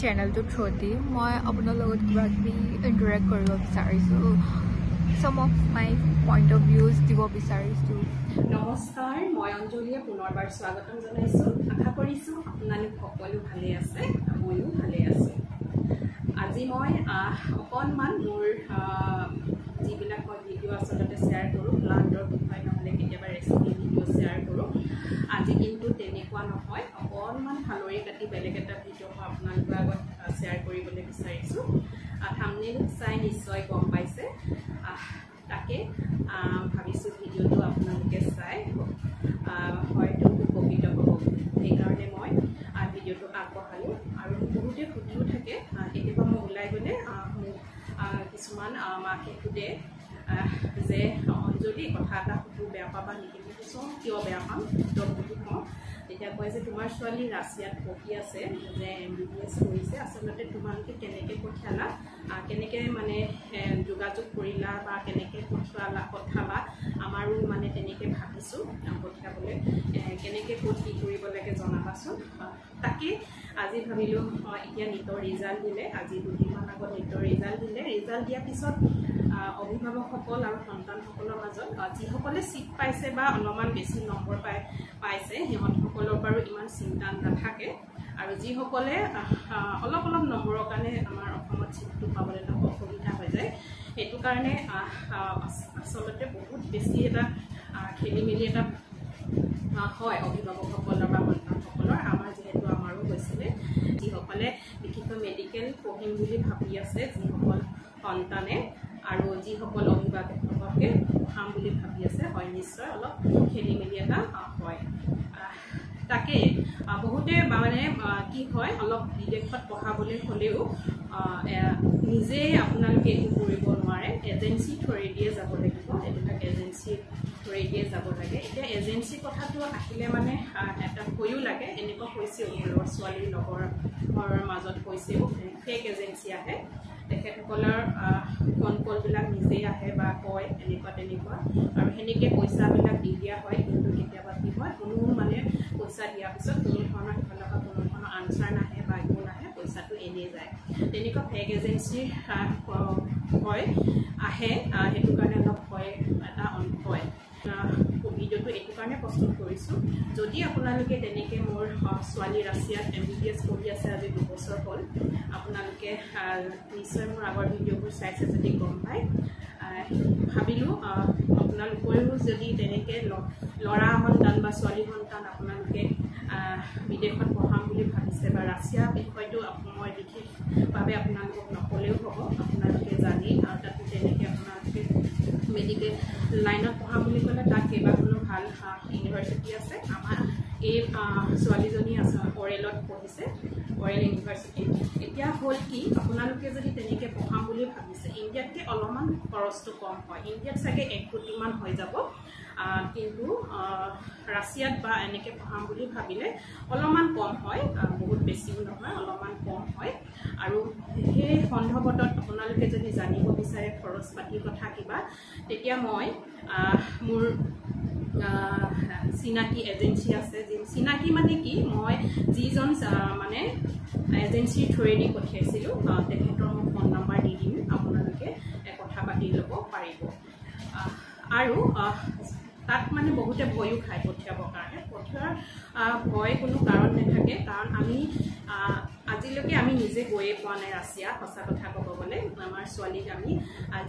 চেনেলটো থ্ৰুদি মই আপোনাৰ লগত কিবা কিবি ইণ্টাৰেক্ট কৰিব বিচাৰিছোঁ some of my point of views দিব বিচাৰিছোঁ নমস্কাৰ মই অঞ্জলিয়ে পুনৰবাৰ স্বাগতম জনাইছোঁ আশা কৰিছোঁ আপোনালোক সকলো ভালে আছে ময়ো ভালে আছোঁ আজি মই অকণমান মোৰ যিবিলাক মই ভিডিঅ' আচলতে শ্বেয়াৰ কৰোঁ প্লান্টৰ বিষয়ে নহ'লে কেতিয়াবা ৰেচিপি ভিডিঅ' শ্বেয়াৰ কৰোঁ আজি কিন্তু তেনেকুৱা নহয় অকণমান ফালৰি কাটি বেলেগ এটা ভিডিঅ' মই আপোনালোকৰ আগত শ্বেয়াৰ কৰিবলৈ বিচাৰিছোঁ থাম্বনেইল চাই নিশ্চয় গম পাইছে তাকে ভাবিছোঁ ভিডিঅ'টো আপোনালোকে চাই হয়তো উপকৃত হ'ব সেইকাৰণে মই ভিডিঅ'টো আগবঢ়ালোঁ আৰু বহুতে সুধিও থাকে কেতিয়াবা মই ওলাই গ'লে মোক কিছুমান মাকে সোধে যে অঞ্জলি কথা এটা সুধো বেয়া পাবা নেকি কৈছোঁ কিয় বেয়া পাম তই বুজি পাওঁ তেতিয়া কয় যে তোমাৰ ছোৱালী ৰাছিয়াত পঢ়ি আছে যে MBBS কৰিছে আচলতে তোমালোকে কেনেকৈ পঠিয়ালা কেনেকৈ মানে যোগাযোগ কৰিলা বা কেনেকৈ পঠালা আমাৰো মানে তেনেকৈ ভাবিছোঁ পঠিয়াবলৈ কেনেকৈ ক'ত কি কৰিব লাগে জনাবাচোন তাকে আজি ভাবিলোঁ এতিয়া নিটৰ ৰিজাল্ট দিলে আজি দুদিনমান আগত নিটৰ ৰিজাল্ট দিলে ৰিজাল্ট দিয়াৰ পিছত অভিভাৱকসকল আৰু সন্তানসকলৰ মাজত যিসকলে চিট পাইছে বা অলপমান বেছি নম্বৰ পাইছে সিহঁতসকলৰ বাৰু ইমান চিন্তা নাথাকে আৰু যিসকলে অলপ নম্বৰৰ কাৰণে আমাৰ অসমত চিটটো পাবলৈ অসুবিধা হৈ যায় সেইটো কাৰণে আচলতে বহুত বেছি এটা খেলি মেলি এটা হয় অভিভাৱকসকলৰ বা সন্তানসকলৰ আমাৰ যিহেতু আমাৰো হৈছিলে যিসকলে বিশেষকৈ মেডিকেল পঢ়িম বুলি ভাবি আছে যিসকল সন্তানে আৰু যিসকল অভিভাৱকে পঢ়াম বুলি ভাবি আছে হয় নিশ্চয় অলপ খেলি মেলি এটা হয় তাকে বহুতে মানে কি হয় অলপ বিদেশত পঢ়াবলৈ হ'লেও নিজে আপোনালোকে একো কৰিব নোৱাৰে এজেঞ্চি থ্ৰুদিয়ে যাব লাগিব এইবিলাক এজেঞ্চি থ্ৰুদিয়ে যাব লাগে এতিয়া এজেঞ্চি কথাটো আহিলে মানে এটা ভয়ো লাগে এনেকুৱা হৈছেও ল'ৰা ছোৱালীৰ লগৰ মাজত হৈছেও ফেক এজেঞ্চি আহে তেখেতসকলৰ ফোন কলবিলাক নিজেই আহে বা কয় এনেকুৱা তেনেকুৱা আৰু সেনেকৈ পইচাবিলাক দি দিয়া হয় কিন্তু কেতিয়াবা কি হয় কোনো মানে পইচা দিয়াৰ পিছত কোনো ধৰণৰ সেইফালৰ পৰা কোনো ধৰণৰ আনচাৰ নাহে বা একো নাহে পইচাটো এনেই যায় তেনেকুৱা ফেক এজেঞ্চি হয় আহে সেইটো কাৰণে অলপ ভয় এটা হয় ভিডিঅ'টো এইটো কাৰণে প্ৰস্তুত কৰিছোঁ যদি আপোনালোকে তেনেকৈ মোৰ ছোৱালী ৰাছিয়াত MBBS পঢ়ি আছে আজি 2 বছৰ হ'ল আপোনালোকে নিশ্চয় মোৰ আগৰ ভিডিঅ'বোৰ চাইছে যদি গম পায় ভাবিলোঁ আপোনালোকেও যদি তেনেকৈ ল'ৰা সন্তান বা ছোৱালী সন্তান আপোনালোকে বিদেশত পঢ়াম বুলি ভাবিছে বা ৰাছিয়া বিষয়টো মই বিশেষভাৱে আপোনালোকক নক'লেও হ'ব আপোনালোকে জানি আৰু তাতো তেনেকৈ আপোনালোকে মেডিকেল লাইনত পঢ়াম বুলি ক'লে তাত কেইবাখনো ভাল ইউনিভাৰ্চিটি আছে আমাৰ এই ছোৱালীজনী আছে অৰেলত পঢ়িছে অৰেল ইউনিভাৰ্চিটি এতিয়া হ'ল কি আপোনালোকে যদি তেনেকৈ পঢ়াম বুলি ভাবিছে ইণ্ডিয়াতকৈ অলপমান খৰচটো কম হয় ইণ্ডিয়াত চাগে 1 কোটিমান হৈ যাব কিন্তু ৰাছিয়াত বা এনেকৈ পঢ়াম বুলি ভাবিলে অলপমান কম হয় বহুত বেছিও নহয় অলপমান কম হয় আৰু সেই সন্দৰ্ভত আপোনালোকে যদি জানিব বিচাৰে খৰচ পাতিৰ কথা কিবা তেতিয়া মই মোৰ চিনাকি এজেঞ্চি আছে চিনাকি মানে কি মই যিজন মানে এজেঞ্চিৰ থ্ৰুদি পঠিয়াইছিলোঁ তেখেতৰ মোক ফোন নম্বৰ দি দিম আপোনালোকে কথা পাতি ল'ব পাৰিব আৰু তাত মানে বহুতে ভয়ো খায় পঠিয়াবৰ কাৰণে পঠিওৱাৰ ভয় কোনো কাৰণ নাথাকে কাৰণ আমি আজিলৈকে আমি নিজে গৈয়ে পোৱা নাই ৰাছিয়া সঁচা কথা ক'ব গ'লে আমাৰ ছোৱালীক আমি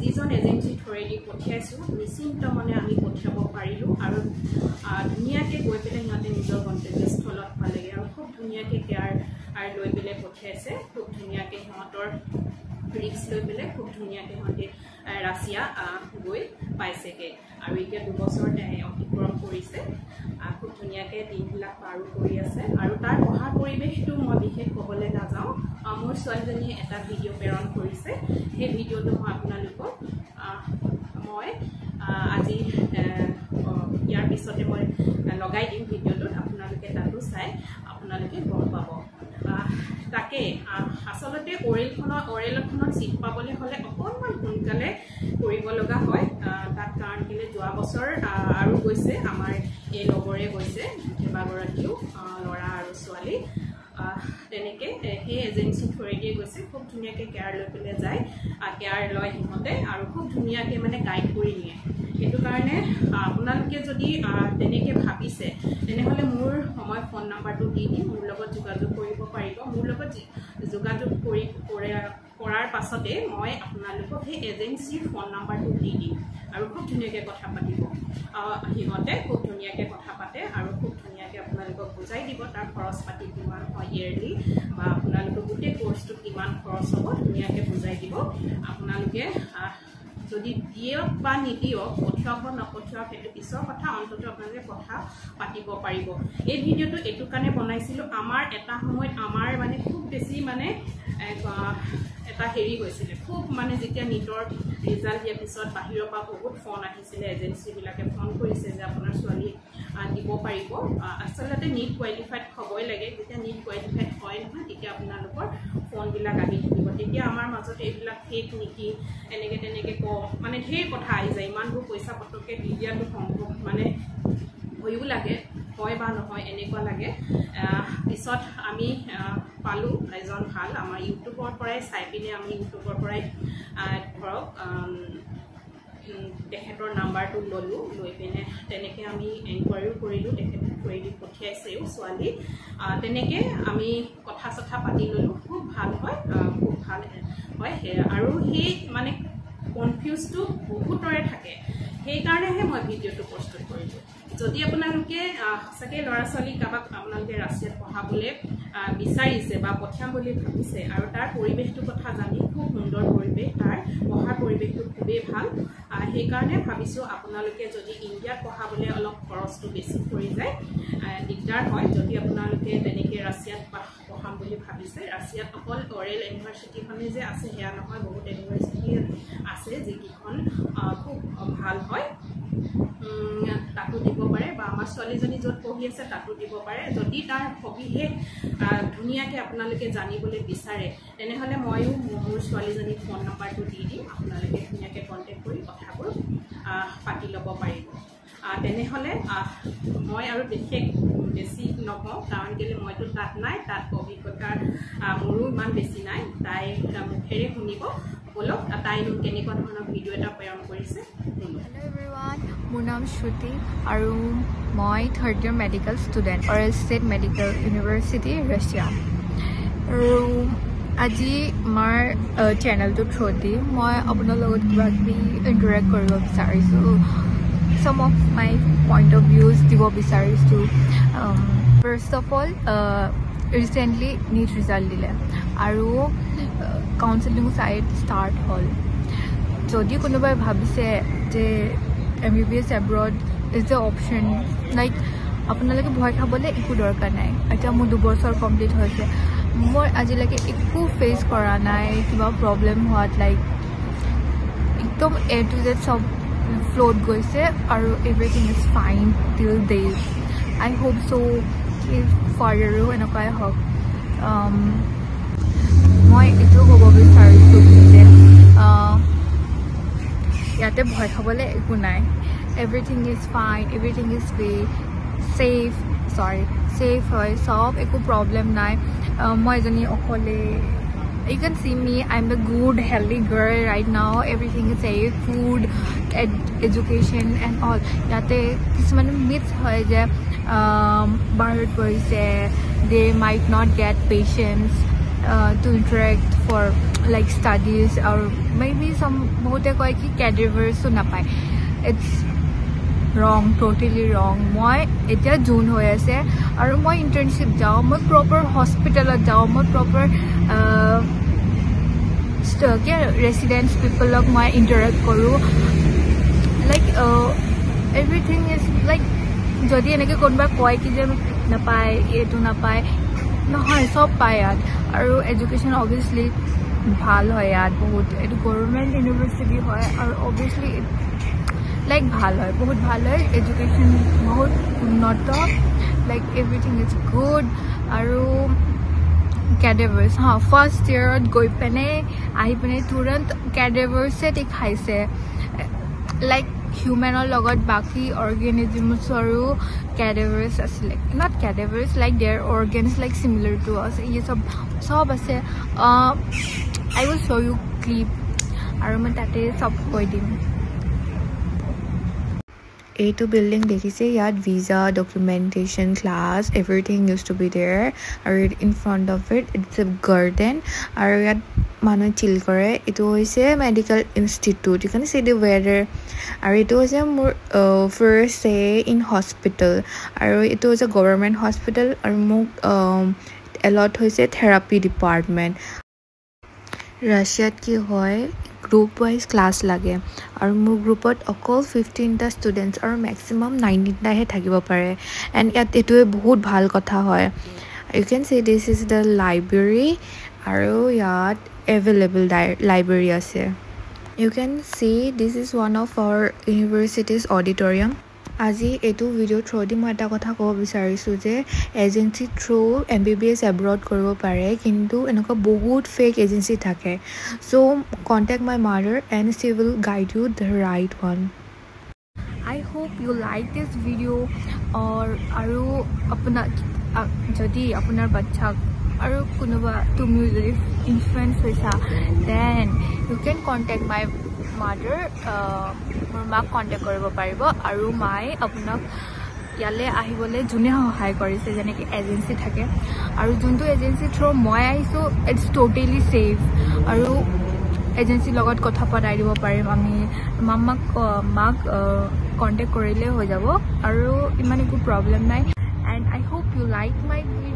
যিজন এজেঞ্চি থ্ৰুদি পঠিয়াইছোঁ নিশ্চিন্ত মনে আমি পঠিয়াব পাৰিলোঁ আৰু ধুনীয়াকৈ গৈ পেলাই সিহঁতে নিজৰ গন্তব্যস্থলত পালেগৈ আৰু খুব ধুনীয়াকৈ কেয়াৰ লৈ পেলাই পঠিয়াইছে খুব ধুনীয়াকৈ সিহঁতৰ ৰিক্স লৈ পেলাই খুব ধুনীয়াকৈ সিহঁতে ৰাছিয়া গৈ পাইছেগৈ আৰু এতিয়া 2 বছৰ অতিক্ৰম কৰিছে খুব ধুনীয়াকৈ দিনবিলাক পাৰো কৰি আছে আৰু তাৰ পঢ়াৰ পৰিৱেশটো মই বিশেষ ক'বলৈ নাযাওঁ মোৰ ছোৱালীজনীয়ে এটা ভিডিঅ' প্ৰেৰণ কৰিছে সেই ভিডিঅ'টো মই আপোনালোকক মই আজি ইয়াৰ পিছতে মই লগাই দিম ভিডিঅ'টোত আপোনালোকে তাতো চাই আপোনালোকে গম পাব তাকে আচলতে অৰেলখনত চিট পাবলৈ হ'লে অকণমান সোনকালে কৰিব লগা হয় তাত কাৰণ কেলৈ যোৱা বছৰ আৰু গৈছে আমাৰ এই লগৰে গৈছে কেইবাগৰাকীও ল'ৰা আৰু ছোৱালী তেনেকৈ সেই এজেঞ্চি থ্ৰুৱেদিয়ে গৈছে খুব ধুনীয়াকৈ কেয়াৰ লৈ পেলাই যায় কেয়াৰ লয় সিহঁতে আৰু খুব ধুনীয়াকৈ মানে গাইড কৰি নিয়ে সেইটো কাৰণে আপোনালোকে যদি তেনেকৈ ভাবিছে তেনেহ'লে মোৰ মই ফোন নাম্বাৰটো দি দিম মোৰ লগত যোগাযোগ কৰিব পাৰিব মোৰ লগত যোগাযোগ কৰাৰ পাছতে মই আপোনালোকক সেই এজেঞ্চিৰ ফোন নাম্বাৰটো দি দিম আৰু খুব ধুনীয়াকৈ কথা পাতিব সিহঁতে খুব ধুনীয়াকৈ কথা পাতে আৰু খুব ধুনীয়াকৈ আপোনালোকক বুজাই দিব তাৰ খৰচ পাতি কিমান হয় ইয়েৰলি বা আপোনালোকৰ গোটেই কোৰ্চটো কিমান খৰচ হ'ব ধুনীয়াকৈ বুজাই দিব আপোনালোকে যদি দিয়ক বা নিদিয়ক পঠিয়াব নপঠিয়াওক সেইটো পিছৰ কথা অন্ততঃ আপোনালোকে কথা পাতিব পাৰিব এই ভিডিঅ'টো এইটো কাৰণে বনাইছিলোঁ আমাৰ এটা সময়ত আমাৰ মানে খুব বেছি মানে এটা হেৰি হৈছিলে খুব মানে যেতিয়া নিটৰ ৰিজাল্ট দিয়াৰ পিছত বাহিৰৰ পৰা বহুত ফোন আহিছিলে এজেঞ্চিবিলাকে ফোন কৰিছে যে আপোনাৰ ছোৱালী দিব পাৰিব আচলতে নিট কোৱালিফাইড হ'বই লাগে যেতিয়া নিট কোৱালিফাইড হয় নহয় তেতিয়া আপোনালোকৰ ফোনবিলাক আহি থাকিব তেতিয়া আমাৰ মাজত এইবিলাক ফেক নেকি এনেকৈ তেনেকৈ মানে ঢেৰ কথা আহি যায় ইমানবোৰ পইচা পটককৈ দি দিয়াটো সম্ভৱ মানে হৈও লাগে হয় বা নহয় এনেকুৱা লাগে পিছত আমি পালোঁ এজন ভাল আমাৰ ইউটিউবৰ পৰাই চাই পিনে আমি ইউটিউবৰ পৰাই ধৰক তেখেতৰ নাম্বাৰটো ল'লোঁ লৈ পিনে তেনেকৈ আমি এনকুৱাৰীও কৰিলোঁ তেখেতে কৰি দি পঠিয়াইছেও ছোৱালী তেনেকৈ আমি কথা চথা পাতি ল'লোঁ খুব ভাল হয় খুব ভাল হয় আৰু সেই মানে কনফিউজটো বহুতৰে থাকে সেইকাৰণেহে মই ভিডিঅ'টো প্ৰস্তুত কৰিলোঁ যদি আপোনালোকে সঁচাকৈ ল'ৰা ছোৱালী কাৰোবাক আপোনালোকে ৰাছিয়াত পঢ়াবলৈ বিচাৰিছে বা পঠিয়াম বুলি ভাবিছে আৰু তাৰ পৰিৱেশটোৰ কথা জানি খুব সুন্দৰ পৰিৱেশ তাৰ পঢ়াৰ পৰিৱেশটো খুবেই ভাল সেইকাৰণে ভাবিছোঁ আপোনালোকে যদি ইণ্ডিয়াত পঢ়াবলৈ অলপ খৰচটো বেছি পৰি যায় দিগদাৰ হয় যদি আপোনালোকে তেনেকৈ ৰাছিয়াত পঢ়াম বুলি ভাবিছে ৰাছিয়াত অকল অৰেল ইউনিভাৰ্চিটিখনেই যে আছে সেয়া নহয় বহুত ইউনিভাৰ্চিটি আছে যিকেইখন খুব ভাল হয় তাতো দিব পাৰে বা আমাৰ ছোৱালীজনী য'ত পঢ়ি আছে তাতো দিব পাৰে যদি তাৰ সবিশেষ ধুনীয়াকৈ আপোনালোকে জানিবলৈ বিচাৰে তেনেহ'লে ময়ো মোৰ ছোৱালীজনীক ফোন নাম্বাৰটো দি দিম আপোনালোকে ধুনীয়াকৈ কণ্টেক্ট কৰি কথাবোৰ পাতি ল'ব পাৰিব তেনেহ'লে মই আৰু বিশেষ বেছি নকওঁ কাৰণ কেলৈ মইতো তাত নাই তাত অভিজ্ঞতাৰ মোৰো ইমান বেছি নাই তাই মুখেৰে শুনিব বলক তাইনো কেনেকুৱা ধৰণৰ ভিডিঅ' এটা প্ৰেৰণ কৰিছে Hello everyone, মোৰ নাম শ্ৰুতি আৰু মই third year medical student oral state medical university Russia আৰু আজি আমাৰ চেনেলটোৰ থ্ৰুদি মই আপোনাৰ লগত কিবা কিবি ইণ্টাৰেক্ট কৰিব বিচাৰিছোঁ some of my point of views দিব বিচাৰিছোঁ first of all recently NEET result দিলে আৰু কাউন্সেলিং সাইট ষ্টাৰ্ট হ'ল যদি কোনোবাই ভাবিছে যে MBBS abroad is the option like আপোনালোকে ভয় খাবলৈ একো দৰকাৰ নাই এতিয়া মোৰ 2 বছৰ কমপ্লিট হৈছে মই আজিলৈকে একো ফেচ কৰা নাই কিবা প্ৰব্লেম হোৱাত লাইক একদম A to Z সব ফ্লোট গৈছে আৰু এভৰিথিং ইজ ফাইন টিল ডেট আই হোপ চ' ফাৰ্ডাৰো এনেকুৱাই হওক মই এইটো ক'ব বিচাৰিছোঁ যে ইয়াতে ভয় খাবলৈ একো নাই everything is fine everything is safe হয় সব একো প্ৰব্লেম নাই মই এজনী অকলে you can see me I'm a good healthy girl right now everything is safe food education and all yate kisman myths hoy je barat boise they might not get patience to interact for like studies or maybe some bohote koy ki cadavers so na pai it's wrong totally wrong moi etia june hoy ase aru moi internship jao moi proper hospital jao moi proper residents people log my interact koru like everything is like jodi enake konba koi ki je na pai etu na pai no hoy sob pai yat aru education obviously bhal hoy yat bahut etu government university hoy aru obviously like bhal hoy bahut bhal hoy education bahut unnoto like everything is good aru cadavers first year goi pene ahi pene turant cadavers se dikhaise like humanor logot baki organisms aru cadavers asile not cadavers like their organs like similar to us ye sob ase I will show you clip aru ma tate sob koi dim A2 building dekhise yat visa documentation class everything used to be there or in front of it it's a garden or yat manu chill kore it was a medical institute you can see the weather or it was a more first say in hospital or it was a government hospital or a lot was a therapy department Russia ki hoy group wise class lage aru মোৰ গ্ৰুপত অকল 15টা students আৰু maximum 19টা হে থাকিব পাৰে and ইয়াত এটোৱে বহুত ভাল কথা হয় you can see this is the library aru yaat available library ase you can see this is one of our university's auditorium আজি এটো ভিডিও থ্ৰু দি মই এটা কথা ক'ব বিচাৰিছো যে এজেন্সি থ্ৰু MBBS abroad কৰিব পাৰে কিন্তু এনেকুৱা বহুত ফেক এজেন্সি থাকে so contact my mother and she will guide you the right one I hope you like this video or aru apna jodi apnar bachcha aru kunuba tumi jodi influence hoisa then you can contact my mother মোৰ মাক contact কৰিব পাৰিব আৰু মাই আপোনাক ইয়ালে আহিবলে জুনে সহায় কৰিছে যেনে কি এজেন্সি থাকে আৰু যোনটো এজেন্সি থ্ৰু মই আহিছো ইটস টোটালি সেফ আৰু এজেন্সি লগত কথা পতাই দিব পাৰিম আমি মাক কন্টাক্ট কৰিলে হৈ যাব আৰু ইমান একো প্ৰবলেম নাই and I hope you like my video